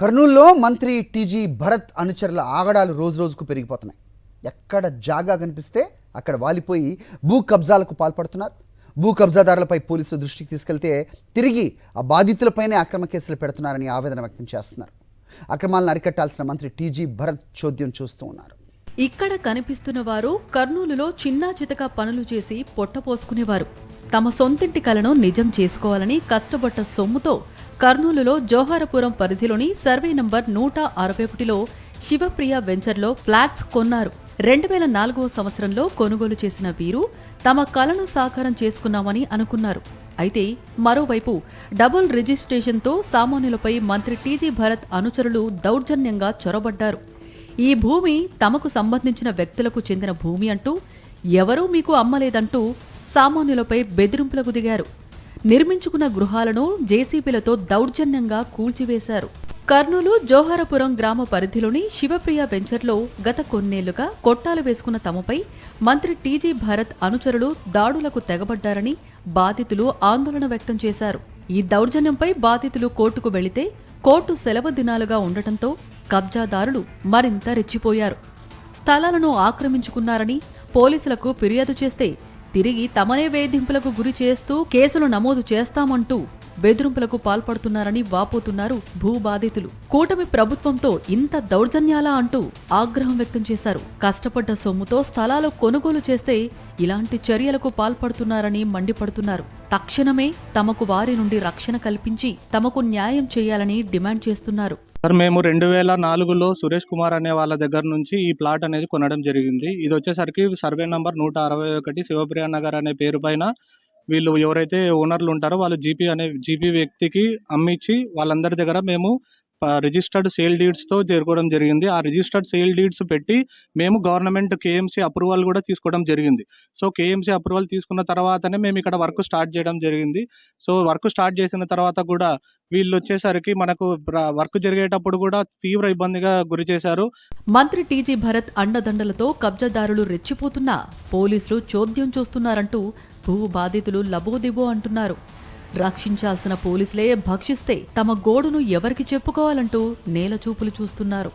కర్నూలులో మంత్రి టీజీ భరత్ అనుచరుల ఆగడాలు రోజుకు పెరిగిపోతున్నాయి. ఎక్కడ జాగా కనిపిస్తే అక్కడ వాలిపోయి భూ కబ్జాలకు పాల్పడుతున్నారు. భూ కబ్జాదారులపై పోలీసులు దృష్టికి తీసుకెళ్తే తిరిగి ఆ బాధితులపైనే అక్రమ కేసులు పెడుతున్నారని ఆవేదన వ్యక్తం చేస్తున్నారు. అక్రమాలను అరికట్టాల్సిన మంత్రి టీజీ భరత్ చోద్యం చూస్తూ ఉన్నారు. ఇక్కడ కనిపిస్తున్న వారు కర్నూలులో చిన్నా చితక పనులు చేసి పొట్టపోసుకునేవారు. తమ సొంతింటి కలను నిజం చేసుకోవాలని కష్టపడ్డ సొమ్ముతో కర్నూలులో జోహారపురం పరిధిలోని సర్వే నంబర్ 161లో శివప్రియ వెంచర్లో ఫ్లాట్స్ కొన్నారు. 2004వ సంవత్సరంలో కొనుగోలు చేసిన వీరు తమ కలను సాకారం చేసుకున్నామని అనుకున్నారు. అయితే మరోవైపు డబుల్ రిజిస్ట్రేషన్తో సామాన్యులపై మంత్రి టీజీ భరత్ అనుచరులు దౌర్జన్యంగా చొరబడ్డారు. ఈ భూమి తమకు సంబంధించిన వ్యక్తులకు చెందిన భూమి అంటూ ఎవరూ మీకు అమ్మలేదంటూ సామాన్యులపై బెదిరింపులకు దిగారు. నిర్మించుకున్న గృహాలను జేసీబీలతో దౌర్జన్యంగా కూల్చివేశారు. కర్నూలు జోహారపురం గ్రామ పరిధిలోని శివప్రియ వెంచర్లో గత కొన్నేళ్లుగా కొట్టాలు వేసుకున్న తమపై మంత్రి టీజీ భరత్ అనుచరులు దాడులకు తెగబడ్డారని బాధితులు ఆందోళన వ్యక్తం చేశారు. ఈ దౌర్జన్యంపై బాధితులు కోర్టుకు వెళితే కోర్టు సెలవు దినాలుగా ఉండటంతో కబ్జాదారులు మరింత రెచ్చిపోయారు. స్థలాలను ఆక్రమించుకున్నారని పోలీసులకు ఫిర్యాదు చేస్తే తిరిగి తమనే వేధింపులకు గురి చేస్తూ కేసులు నమోదు చేస్తామంటూ బెదిరింపులకు పాల్పడుతున్నారని వాపోతున్నారు భూబాధితులు. కూటమి ప్రభుత్వంతో ఇంత దౌర్జన్యాలా అంటూ ఆగ్రహం వ్యక్తం చేశారు. కష్టపడ్డ సొమ్ముతో స్థలాలు కొనుగోలు చేస్తే ఇలాంటి చర్యలకు పాల్పడుతున్నారని మండిపడుతున్నారు. తక్షణమే తమకు వారి నుండి రక్షణ కల్పించి తమకు న్యాయం చేయాలని డిమాండ్ చేస్తున్నారు. సార్, మేము 2004లో సురేష్ కుమార్ అనే వాళ్ళ దగ్గర నుంచి ఈ ప్లాట్ అనేది కొనడం జరిగింది. ఇది వచ్చేసరికి సర్వే నంబర్ 161 శివప్రియ నగర్ అనే పేరు పైన వీళ్ళు ఎవరైతే ఓనర్లు ఉంటారో వాళ్ళు జీపీ వ్యక్తికి అమ్మించి వాళ్ళందరి దగ్గర మేము రిజిస్టర్డ్ సేల్ డీడ్స్తో చేరుకోవడం జరిగింది. ఆ రిజిస్టర్డ్ సేల్ డీడ్స్ పెట్టి మేము గవర్నమెంట్ కేఎంసీ అప్రూవల్ కూడా తీసుకోవడం జరిగింది. సో కేఎంసీ అప్రూవల్ తీసుకున్న తర్వాతనే మేము ఇక్కడ వర్క్ స్టార్ట్ చేయడం జరిగింది. సో వర్క్ స్టార్ట్ చేసిన తర్వాత కూడా వీళ్ళు వచ్చేసరికి మనకు వర్క్ జరిగేటప్పుడు కూడా తీవ్ర ఇబ్బందిగా గురి చేశారు. మంత్రి టీజీ భరత్ అండదండలతో కబ్జాదారులు రెచ్చిపోతున్నా పోలీసులు చోద్యం చూస్తున్నారంటూ భూ బాధితులు లబోదిబో అంటున్నారు. రక్షించాల్సిన పోలీసులే భక్షిస్తే తమ గోడును ఎవరికి చెప్పుకోవాలంటూ నేలచూపులు చూస్తున్నారు.